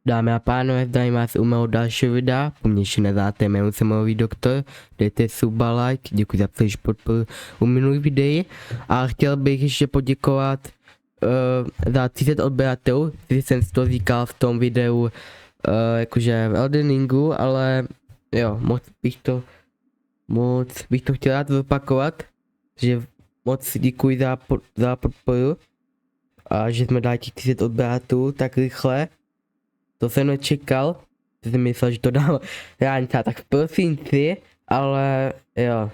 Dámy a pánové, zdravím vás u mého dalšího videa, po mně ještě neznáte, jmenuji se Nový doktor, dejte sub a like, děkuji za podporu u minulých videí a chtěl bych ještě poděkovat za 30 odběratelů, když jsem si to říkal v tom videu, jakože v Elden Ringu, ale jo, moc bych to chtěl rád zopakovat, že moc děkuji za podporu a že jsme dali těch 30 odběratelů tak rychle. To jsem nečekal, jsem myslel, že to dám reálně tak v prosinci, ale jo,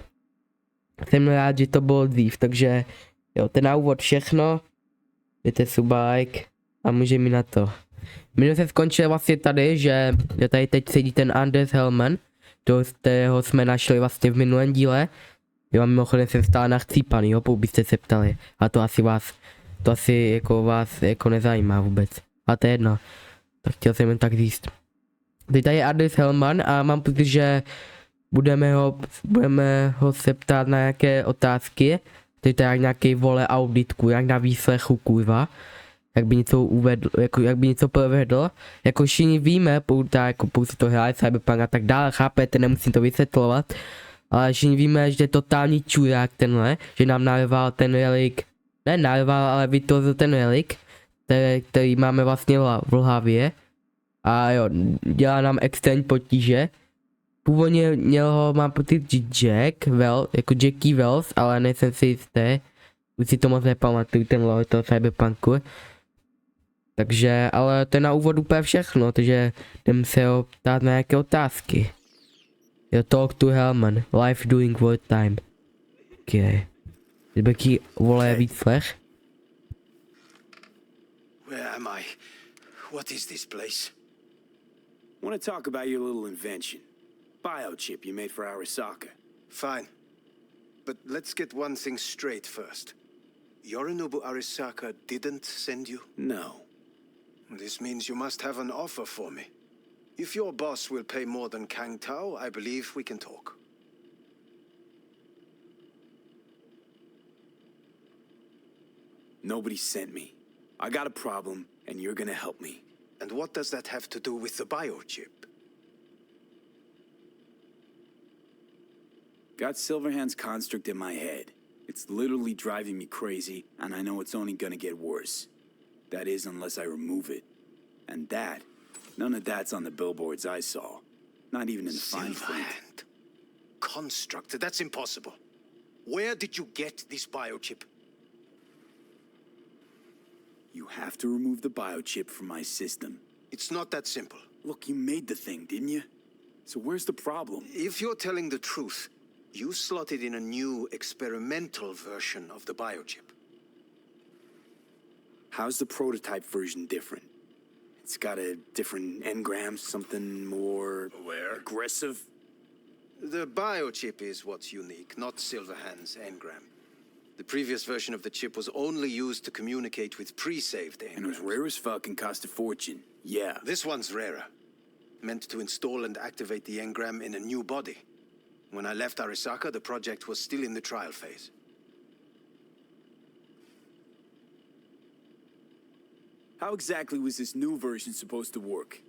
jsem rád, že to bylo dřív, takže jo, ten na úvod všechno, dejte sub like a můžeme na to. Minulý se skončil vlastně tady, že tady teď sedí ten Andershe HELLMANA, kterého jsme našli vlastně v minulém díle. Jo, a mimochodem jsem stál nachcípaný, jo, pokud byste se ptali, a to asi vás nezajímá vůbec, a to je jedno. Tak chtěl jsem jen tak říct. Teď tady je Andershe HELLMANA a mám pocit, že budeme ho se ptát na nějaké otázky. Teď jak nějaký vole auditku, jak na výslechu kurva. Jak by něco uvedl, jak by něco provedl. Jako všichni víme, pokud si to hráli Cyberpunk a tak dále, chápete, nemusím to vysvětlovat. Ale všichni víme, že je totální čurák tenhle, že nám naléval ten relik, ne naléval, ale vytvořil ten relik, který máme vlastně v hlavě. A jo, dělá nám extrémní potíže. Původně měl ho, mám pocit, jako Jackie Wells, ale nejsem si jistý. Už si to moc nepamatuju, ten lore toho Cyberpunku. Takže, ale to je na úvod úplně všechno, takže jdem se ho ptát na nějaké otázky. Jo, talk to HELLMANA, life during wartime. Okay. Jaký vole výslech? Where am I? What is this place? Want to talk about your little invention. Biochip you made for Arasaka. Fine. But let's get one thing straight first. Yorinobu Arasaka didn't send you? No. This means you must have an offer for me. If your boss will pay more than Kang Tao, I believe we can talk. Nobody sent me. I got a problem, and you're gonna help me. And what does that have to do with the biochip? Got Silverhand's construct in my head. It's literally driving me crazy, and I know it's only gonna get worse. That is, unless I remove it. And none of that's on the billboards I saw. Not even in the fine print. Silverhand. Construct, that's impossible. Where did you get this biochip? You have to remove the biochip from my system. It's not that simple. Look, you made the thing, didn't you? So where's the problem? If you're telling the truth, you slotted in a new experimental version of the biochip. How's the prototype version different? It's got a different engram, something more aggressive? The biochip is what's unique, not Silverhand's engram. The previous version of the chip was only used to communicate with pre-saved engrams. And it was rare as fuck and cost a fortune. Yeah. This one's rarer. Meant to install and activate the engram in a new body. When I left Arasaka, the project was still in the trial phase. How exactly was this new version supposed to work?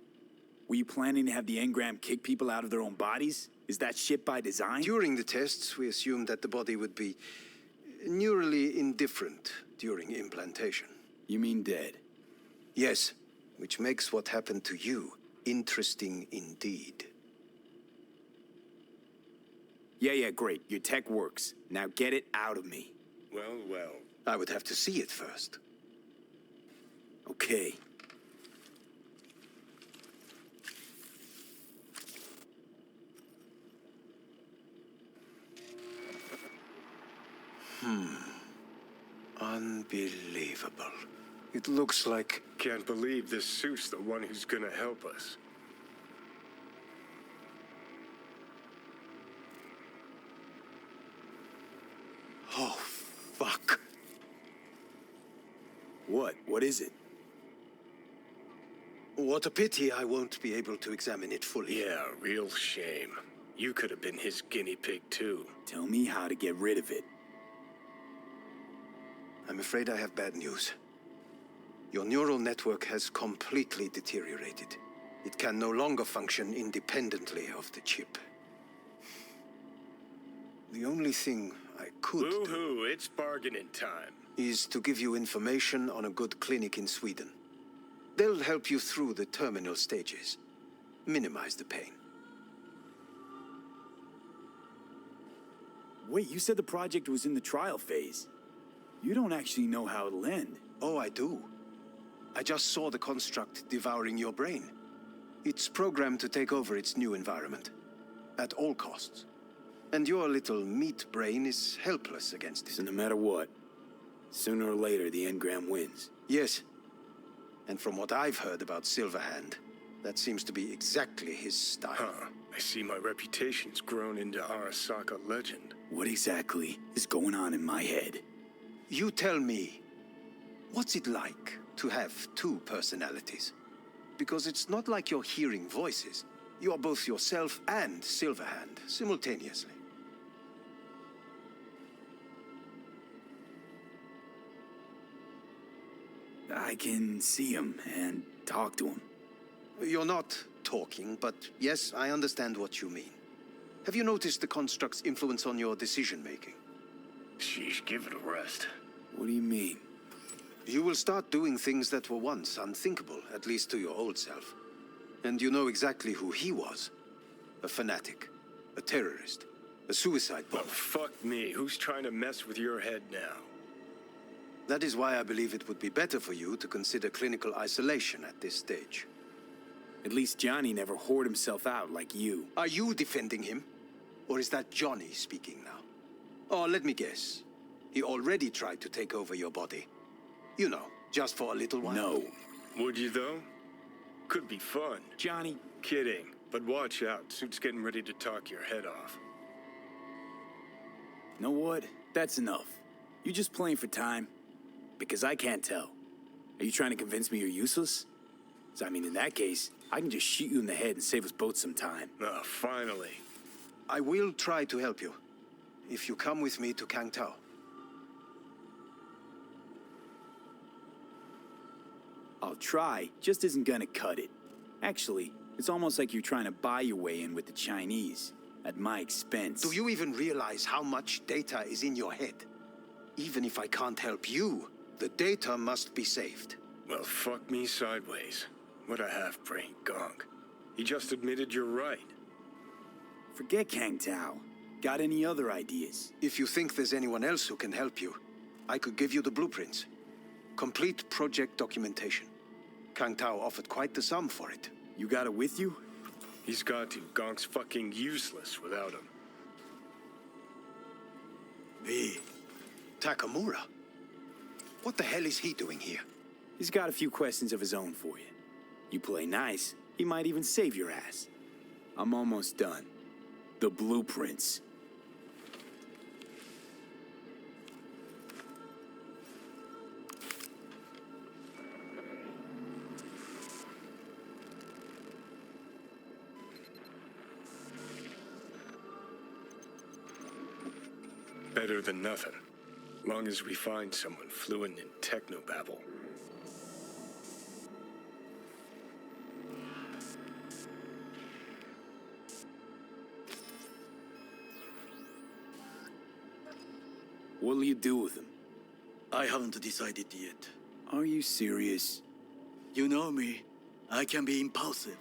Were you planning to have the engram kick people out of their own bodies? Is that shit by design? During the tests, we assumed that the body would be neurally indifferent during implantation. You mean dead? Yes, which makes what happened to you interesting indeed. Yeah, great. Your tech works. Now get it out of me. Well, I would have to see it first. Okay. Unbelievable. It looks like... Can't believe this suit's the one who's gonna help us. Oh, fuck. What? What is it? What a pity I won't be able to examine it fully. Yeah, real shame. You could have been his guinea pig too. Tell me how to get rid of it. I'm afraid I have bad news. Your neural network has completely deteriorated. It can no longer function independently of the chip. The only thing I could do Woo-hoo, it's bargaining time. is to give you information on a good clinic in Sweden. They'll help you through the terminal stages, minimize the pain. Wait, you said the project was in the trial phase. You don't actually know how it'll end. Oh, I do. I just saw the construct devouring your brain. It's programmed to take over its new environment, at all costs. And your little meat brain is helpless against So it. no matter what, sooner or later the engram wins. Yes. And from what I've heard about Silverhand, that seems to be exactly his style. Huh. I see my reputation's grown into Arasaka legend. What exactly is going on in my head? You tell me, what's it like to have two personalities? Because it's not like you're hearing voices. You're both yourself and Silverhand simultaneously. I can see him and talk to him. You're not talking, but yes, I understand what you mean. Have you noticed the construct's influence on your decision-making? Sheesh, give it a rest. What do you mean? You will start doing things that were once unthinkable, at least to your old self. And you know exactly who he was. A fanatic, a terrorist, a suicide Oh, bomber. fuck me. Who's trying to mess with your head now? That is why I believe it would be better for you to consider clinical isolation at this stage. At least Johnny never whored himself out like you. Are you defending him? Or is that Johnny speaking now? Oh, let me guess. He already tried to take over your body. You know, just for a little while. No. Would you, though? Could be fun. Johnny, Kidding. But watch out. Suit's getting ready to talk your head off. know what? That's enough. You just playing for time? Because I can't tell. Are you trying to convince me you're useless? 'Cause I mean, in that case, I can just shoot you in the head and save us both some time. Ah, finally. I will try to help you. If you come with me to Kangtao. I'll try, just isn't gonna cut it. Actually, it's almost like you're trying to buy your way in with the Chinese, at my expense. Do you even realize how much data is in your head? Even if I can't help you, the data must be saved. Well, fuck me sideways. What a half-brain gonk. He just admitted you're right. Forget Kang Tao. Got any other ideas? If you think there's anyone else who can help you, I could give you the blueprints. Complete project documentation. Kangtao offered quite the sum for it. You got it with you? He's got to. Gonk's fucking useless without him. Takamura? What the hell is he doing here? He's got a few questions of his own for you. You play nice, he might even save your ass. I'm almost done. The blueprints. Better than nothing. Long as we find someone fluent in technobabble. What'll you do with him? I haven't decided yet. Are you serious? You know me. I can be impulsive.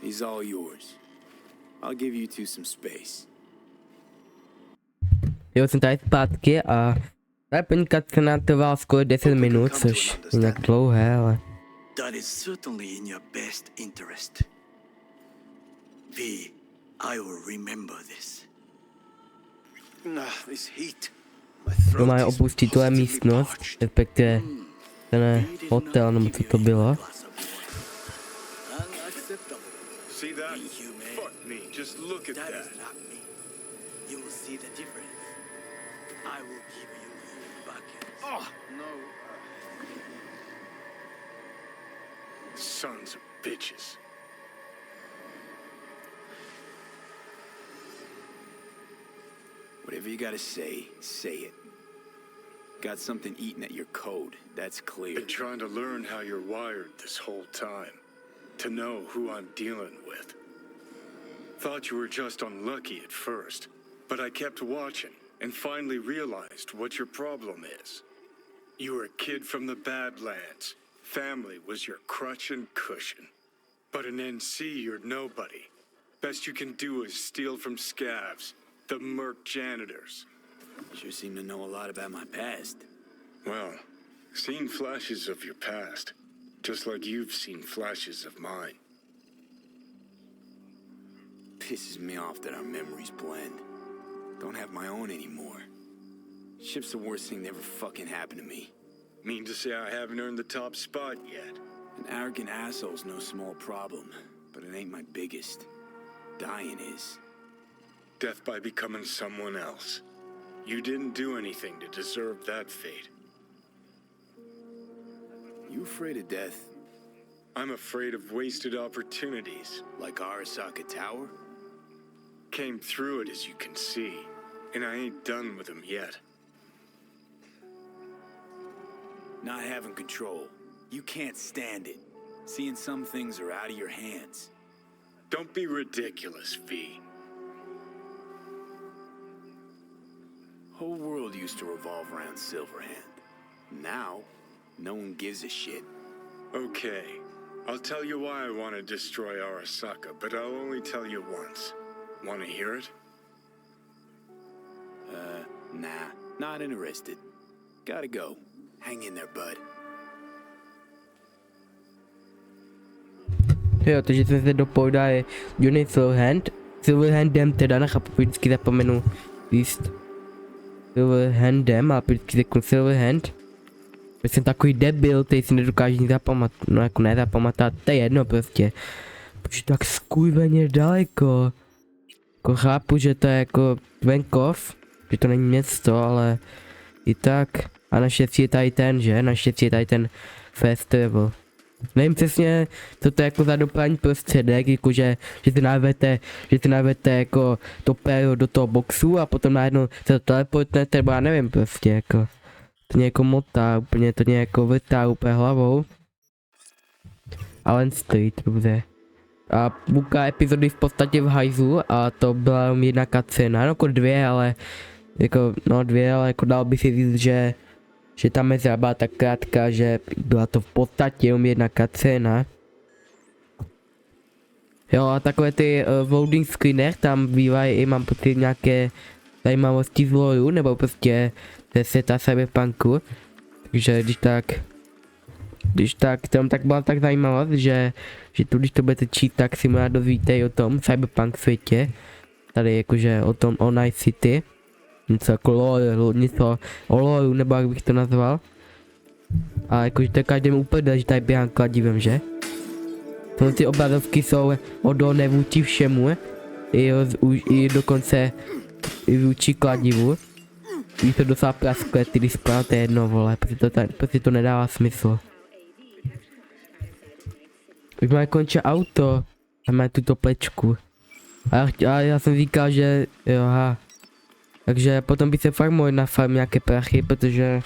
He's all yours. I'll give you two some space. Jo, jsem tady zpátky a první cutscena trvala skoro 10 minut, což je nějak dlouhé, ale... That is certainly in your best interest. V, I will remember this. This heat. Kdo má opustit tuhle místnost, respektive ten hotel, nebo co to bylo. See that? Fuck me. Just look at That that. is not me. You will see the difference. I will give you full buckets. Oh, no. Sons of bitches. Whatever you gotta say it. Got something eating at your code, that's clear. Been trying to learn how you're wired this whole time. to know who I'm dealing with. Thought you were just unlucky at first, but I kept watching and finally realized what your problem is. You were a kid from the Badlands. Family was your crutch and cushion. But in NC, you're nobody. Best you can do is steal from scavs, the merc janitors. Sure seem to know a lot about my past. Well, seen flashes of your past, just like you've seen flashes of mine. Pisses me off that our memories blend. Don't have my own anymore. Ship's the worst thing that ever fucking happened to me. Mean to say I haven't earned the top spot yet? An arrogant asshole's no small problem, but it ain't my biggest. Dying is. Death by becoming someone else. You didn't do anything to deserve that fate. You afraid of death? I'm afraid of wasted opportunities. Like Arasaka Tower? Came through it, as you can see, and I ain't done with them yet. Not having control. You can't stand it. Seeing some things are out of your hands. Don't be ridiculous, V. Whole world used to revolve around Silverhand. Now, no one gives a shit. Okay, I'll tell you why I want to destroy Arasaka, but I'll only tell you once. Want to hear it? Nah, not interested. Gotta go. Hang in there, bud. Jo, takže jsme se dopovídali Johnny Silverhand. Silverhandem teda, nechápu, vždycky zapomenu říct Silverhandem, a vždycky řeknu Silverhand. Já jsem takový debil, který si nedokáže nic zapamatovat, no jako nezapamatovat, to je jedno prostě. Protože tak skujveně daleko. Jako chápu, že to je jako venkov, že to není město, ale i tak. A naštěstí je tady ten, že? Naštěstí je tady ten festival. Nevím přesně, co to je jako za dopravní prostředek, jako že si narvete jako to péro do toho boxu a potom najednou se to teleportnete, nebo já nevím prostě jako. To nějak motá, úplně to nějak vrtá úplně hlavou. Allen Street, dobře. A půlka epizody v podstatě v hajzlu a to byla jenom jedna cutscéna, no jako dvě, ale jako dal by si říct, že ta mezera byla tak krátká, že byla to v podstatě jenom jedna cutscéna. Jo, a takové ty v loading screenech tam bývají i, mám pocit, nějaké zajímavosti z lore, nebo prostě ze světa Cyberpunku. Takže když tak byla tak zajímavost, že když to budete číst, tak si možná dozvíte i o tom Cyberpunk světě. Tady jakože o tom o Night City. Něco jako lore, něco o lore, nebo jak bych to nazval. A jakože to je každému úplně, že tady běhám kladivem, že? Tohle ty obrazovky jsou odolné vůči všemu. I dokonce i vůči kladivu. Když to docela praskle, ty display, to je jedno, vole, protože to nedává smysl. Už máme končí auto. A máme tu toplečku. A já jsem říkal, že jo, aha. Takže potom by se fakt mohl na farm nějaké prachy, protože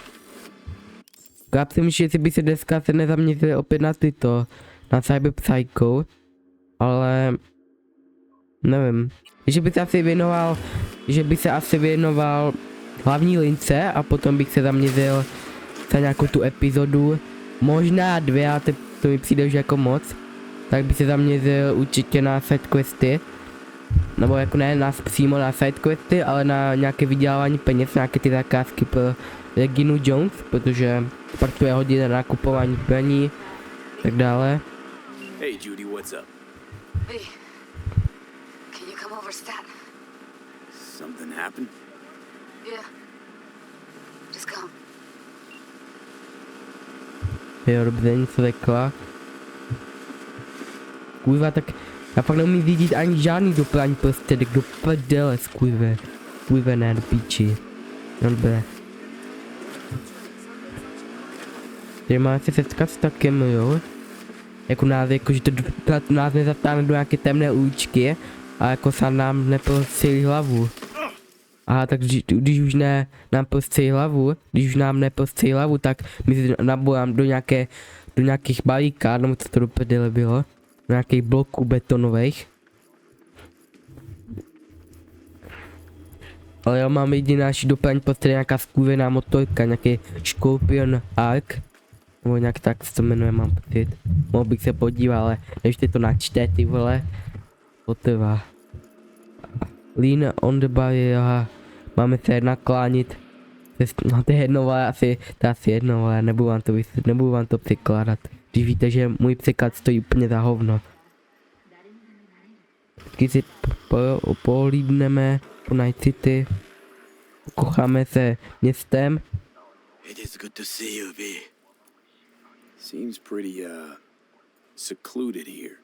já si myslím, že by se dneska se nezaměřili opět na na Cyberpsycho, ale nevím, že by se asi věnoval hlavní lince a potom bych se zaměřil za nějakou tu epizodu, možná dvě, a to mi přijde už jako moc, tak by se zaměřil určitě na sidequesty. Nebo jako ne přímo na sidequesty, ale na nějaké vydělávání peněz, nějaké ty zakázky pro Reginu Jones, protože pak to je hodně na nakupování zbraní, tak dále. Hey Judy, what's up? V, can you come over stat? Something happened? Yeah. Just come. Jo, dobře, něco řekla. Kurva, tak já fakt neumím vidět ani žádný dopravní prostředek, do prdele, kurve, ne, do píči. No dobré. Tady máme se setkat s takem, jo. Jako nás, jakože to nás nezatáhne do nějaké temné uličky a jako se nám neprostřelí hlavu. Aha, tak když už nám neprostřelí hlavu, tak my se nabojám do nějakých balíkád, nebo co to do prdele bylo. nějakých bloků betonových. Ale já mám jediná doplň prostě nějaká skůvěná motorka, nějaký Scorpion Arc. Nebo nějak tak se to jmenuje, mám pocit. Mohl bych se podívat, ale než ty to načte, ty vole, potrvá. Lean on the barrier, máme se naklánit. No to je jedno, ale asi, to je asi jedno, ale nebudu vám to překládat. Když víte, že můj překlad stojí úplně za hovno. Když si pohlídneme po Night City, pokocháme se městem. It is good to see you, V. Seems pretty, secluded here.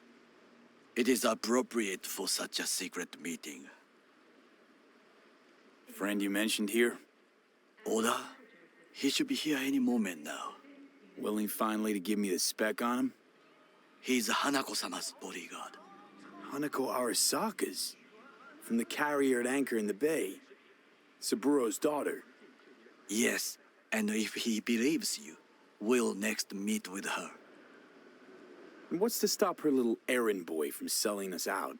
It is appropriate for such a secret meeting. Friend you mentioned here? Oda? He should be here any moment now. Willing finally to give me the spec on him? He's Hanako-sama's bodyguard. Hanako Arasaka's? From the carrier at anchor in the bay. Saburo's daughter. Yes, and if he believes you, we'll next meet with her. And what's to stop her little errand boy from selling us out?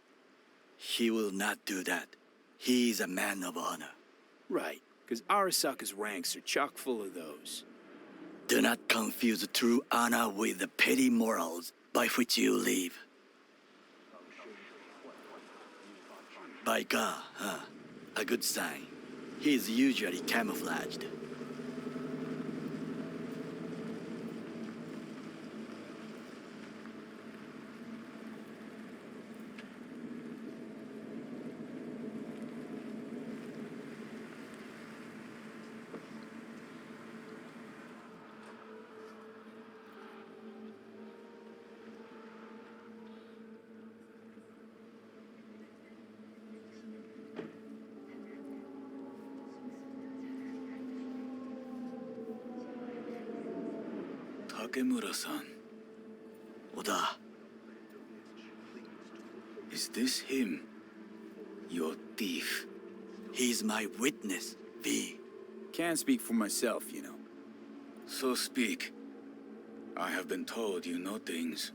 He will not do that. He is a man of honor. Right, because Arasaka's ranks are chock full of those. Do not confuse true honor with the petty morals by which you live. Baika, huh? A good sign. He is usually camouflaged. Takemura-san. Oda, Is this him? Your thief? he's my witness, V. Can't speak for myself, you know. So speak. I have been told you know things.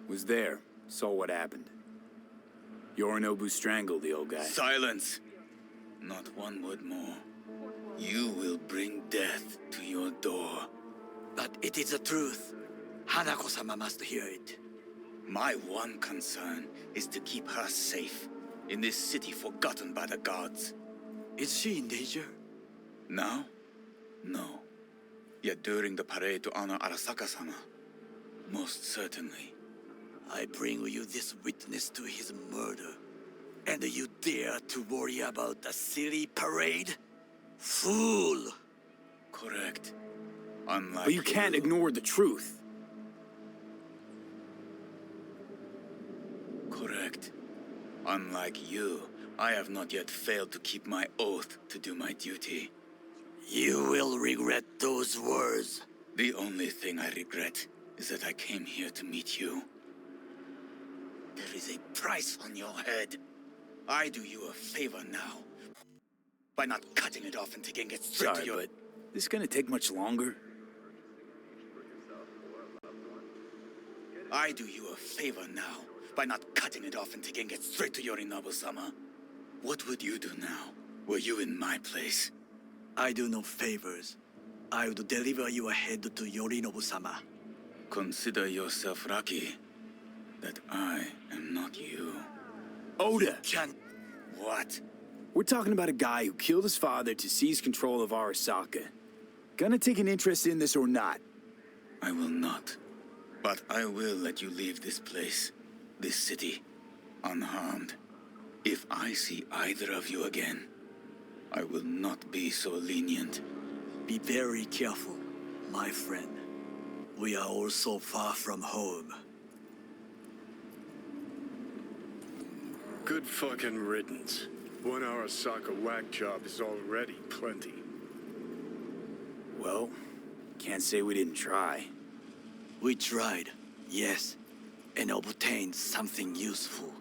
Was there, saw what happened. Yorinobu strangled the old guy. Silence! Not one word more. You will bring death to your door. But it is the truth. Hanako-sama must hear it. My one concern is to keep her safe in this city forgotten by the gods. Is she in danger? Now? No. Yet during the parade to honor Arasaka-sama, most certainly. I bring you this witness to his murder, and you dare to worry about a silly parade? Fool! Correct. Unlike But you can't ignore the truth. Correct. Unlike you, I have not yet failed to keep my oath to do my duty. You will regret those words. The only thing I regret is that I came here to meet you. There is a price on your head. I do you a favor now by not cutting it off and taking it straight Sorry, to your... but this gonna take much longer? I do you a favor now by not cutting it off and taking it straight to Yorinobu-sama. What would you do now, were you in my place? I do no favors. I would deliver your head to Yorinobu-sama. Consider yourself lucky that I am not you. Oda! Can What? We're talking about a guy who killed his father to seize control of Arasaka. Gonna take an interest in this or not? I will not. But I will let you leave this place, this city, unharmed. If I see either of you again, I will not be so lenient. be very careful, my friend. We are all so far from home. Good fucking riddance. 1 Arasaka whack job is already plenty. Well, can't say we didn't try. We tried, yes, and obtained something useful.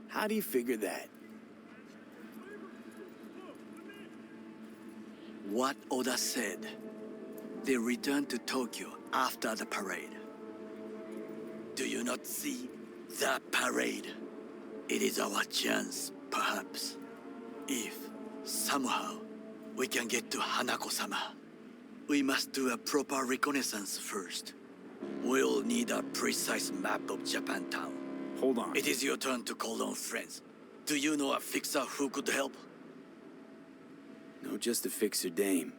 How do you figure that? What Oda said. They returned to Tokyo after the parade. Do you not see the parade? It is our chance, perhaps. If, somehow, we can get to Hanako-sama, we must do a proper reconnaissance first. We'll need a precise map of Japantown. Hold on. It is your turn to call on friends. Do you know a fixer who could help? No, just a fixer dame.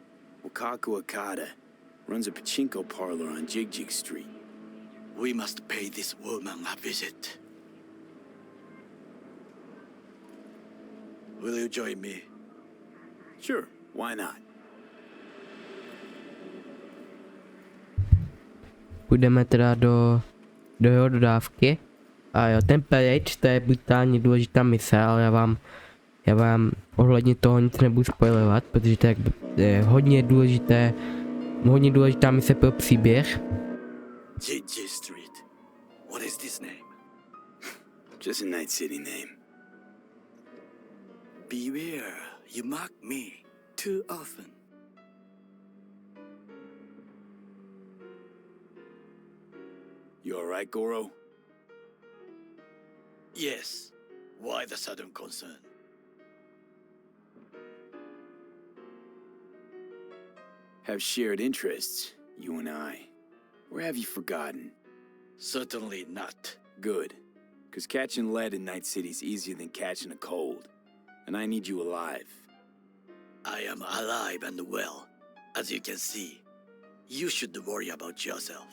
Wakako Okada. Runs a pachinko parlor on Jig Street. We must pay this woman a visit. Will you join me? Sure, why not? Půjdeme teda do jeho dodávky. A jo, ten parade, to je brutálně důležitá mise, ale já vám ohledně toho nic nebudu spoilovat, protože to je hodně důležitá mise pro příběh. J.J. Street. What is this name? Just a Night City name. Beware, you mock me too often. You alright, Goro? Yes. Why the sudden concern? Have shared interests, you and I. Or have you forgotten? Certainly not. Good. Because catching lead in Night City's easier than catching a cold. And I need you alive. I am alive and well. As you can see, you should worry about yourself.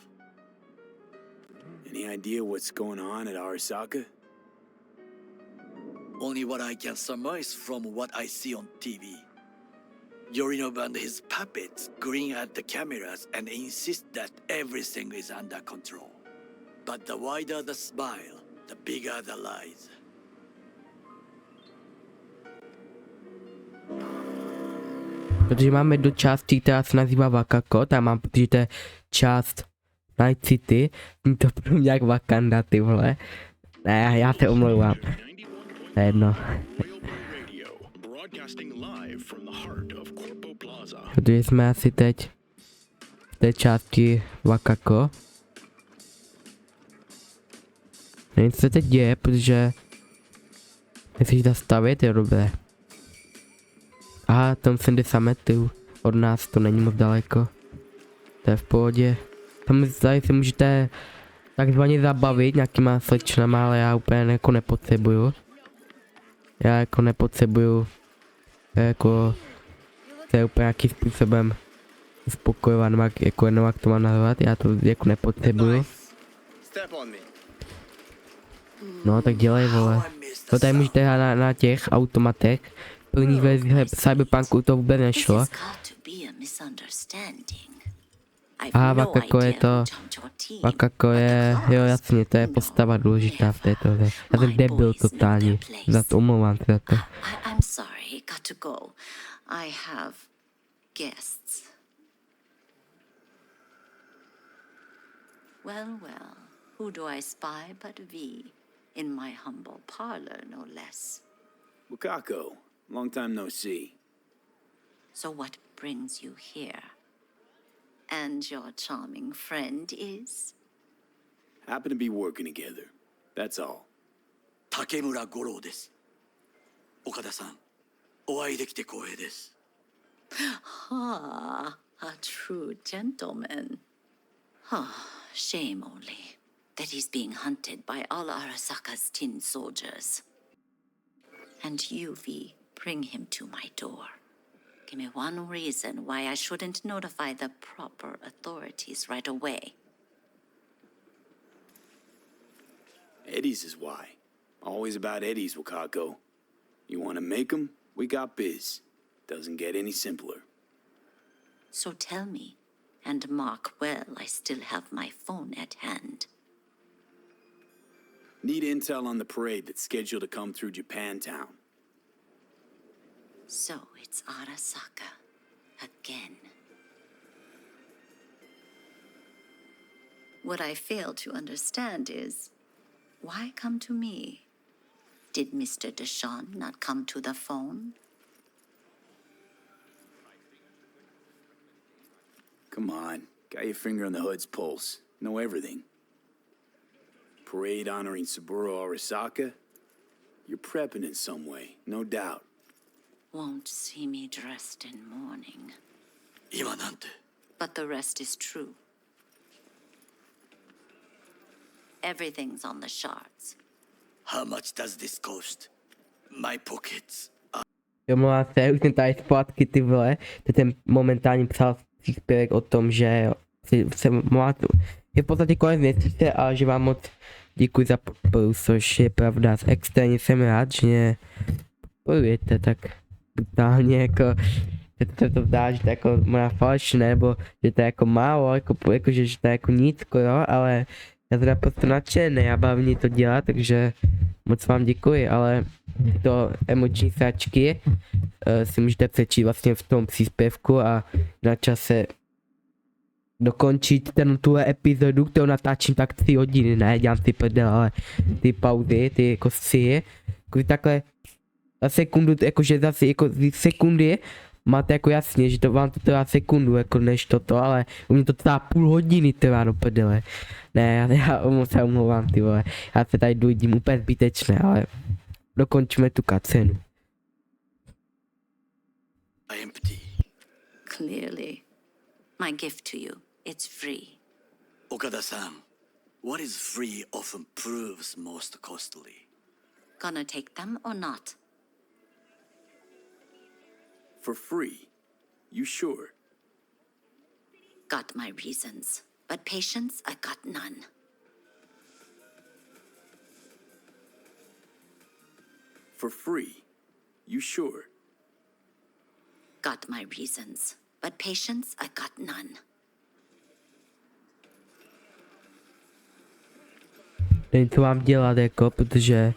Any idea what's going on at Arasaka? Only what I can surmise from what I see on TV. Yorinobu and his puppets grin at the cameras and insist that everything is under control. But the wider the smile, the bigger the lies. Protože máme do části, která se nazývá Wakako, tam mám, protože to je část Night City, není to pro mě jak Wakanda, ty vole. Ne, já se omlouvám. To je jedno. Protože jsme asi teď v té části Wakako. Nevím, co se teď děje, protože nechci zastavit, je dobré. Aha, tam 70 metrů od nás, to není moc daleko. To je v pohodě. Tam tady si můžete takzvaně zabavit nějakýma slečnama, ale já úplně jako nepotřebuju. Já jako nepotřebuju to je úplně nějakým způsobem uspokojovat, jako jenom jak to mám nazvat, já to jako nepotřebuju. No tak dělej, vole. No tady můžete hrát na těch automatech. V první verzi Cyberpunku to vůbec nešlo. A Wakako je to. Wakako je, jo jasně, to je postava důležitá v této hře. Já jsem debil totálně. Za to omlouvám se za to. I'm sorry, got to go. I have guests. Well, who do I spy but V? In my humble parlor, no less. Wakako, long time no see. So what brings you here? And your charming friend is? Happen to be working together. That's all. Takemura Goro です。岡田さん、お会いできて光栄です。Ah, a true gentleman. Shame only that he's being hunted by all Arasaka's tin soldiers. And you, V, bring him to my door. Give me one reason why I shouldn't notify the proper authorities right away. Eddie's is why. Always about Eddie's, Wakako. You want to make 'em? We got biz. Doesn't get any simpler. So tell me, and mark well I still have my phone at hand. Need intel on the parade that's scheduled to come through Japantown. So it's Arasaka again. What I fail to understand is, why come to me? Did Mr. Deshawn not come to the phone? Come on. Got your finger on the hood's pulse. Know everything. Parade honoring Saburo Arasaka? You're prepping in some way, no doubt. Won't see me dressed in mourning. 今なんて But the rest is true. Everything's on the shards. How much does this cost? My pockets. Jo, mluvám se, už jsem tady zpátky, ty vole, to ten momentálně psal příspěvek o tom, že se je v podstatě konec měsíce a že vám moc děkuji za podporu, což je pravda, extrémně jsem rád, že mě podporujete tak brutálně, jako, že to zdá, že to je jako možná falešné, nebo že to je jako málo, jako že to je jako nic, jo, ale já jsem naprosto nadšený a baví mě to dělat, takže moc vám děkuji, ale to emoční sáčky si můžete přečíst vlastně v tom příspěvku a na čase dokončit tuhle epizodu, kterou natáčím tak 3 hodiny, ne, dělám si prdel, ale ty pauzy, ty jako střihy, jako takhle za sekundu, jakože zase jako sekundy máte jako jasně, že to vám to trvá sekundu, jako než toto, ale u mě to trvá půl hodiny trvá do prdele. Ne, já se omlouvám, ty vole, já se tady dojdím úplně zbytečné, ale dokončíme tu cutscénu. Empty. Clearly. My gift to you. It's free. Okada-san, what is free often proves most costly. Gonna take them or not? For free? You sure? Got my reasons. But patience, I got none. For free? You sure? Got my reasons. But patience, I got none. Nevím, co mám dělat, jako, protože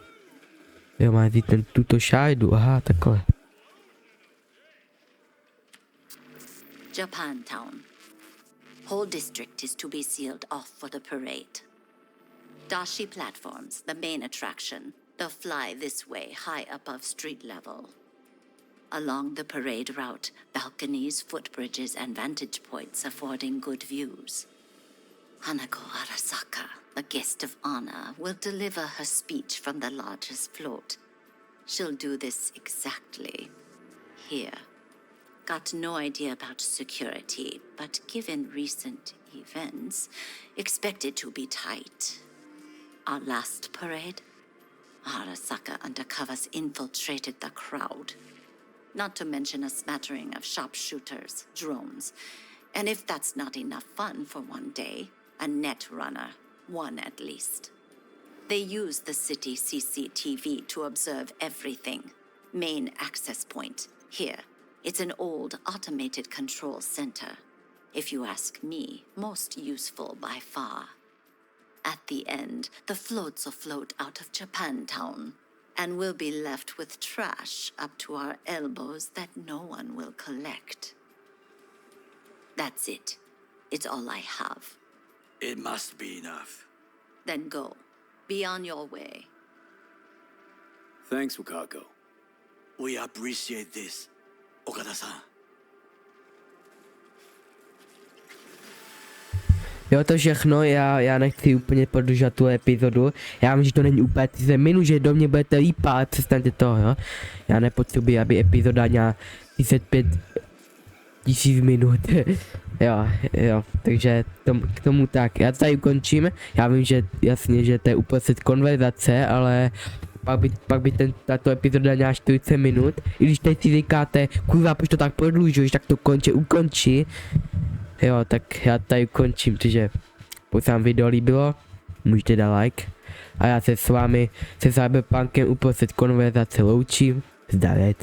jo, mám jít tuto šajdu, aha, takhle. Japantown. Whole district is to be sealed off for the parade. Dashi platforms, the main attraction. They'll fly this way, high above street level. Along the parade route, balconies, footbridges, and vantage points affording good views. Hanako Arasaka, the guest of honor, will deliver her speech from the largest float. She'll do this exactly here. Got no idea about security, but given recent events, expected to be tight. Our last parade, Arasaka undercovers infiltrated the crowd. Not to mention a smattering of sharpshooters, drones, and if that's not enough fun for one day, a net runner, one at least. They use the city CCTV to observe everything. Main access point, here. It's an old automated control center. If you ask me, most useful by far. At the end, the floats will float out of Japantown, and we'll be left with trash up to our elbows that no one will collect. That's it. It's all I have. It must be enough. Then go. Be on your way. Thanks, Wakako. We appreciate this, Okada-san. Jo, to všechno, já nechci úplně prodlužovat tu epizodu. Já vím, že to není úplně 30 minut, že do mě budete lípat, ale přestaňte to, jo. Já nepotřebuji, aby epizoda měla 35 000 minut. jo, takže k tomu tak. Já tady ukončím, já vím, že jasně, že to je uprostřed konverzace, ale pak by tato epizoda měla 40 minut. I když teď si říkáte, kurva, proč to tak prodlužuješ, tak to ukončí. Jo, tak já tady končím, takže pokud se vám video líbilo, můžete dát like. A já se s vámi se Cyberpunkem uprostřed konverzace loučím. Zdarec.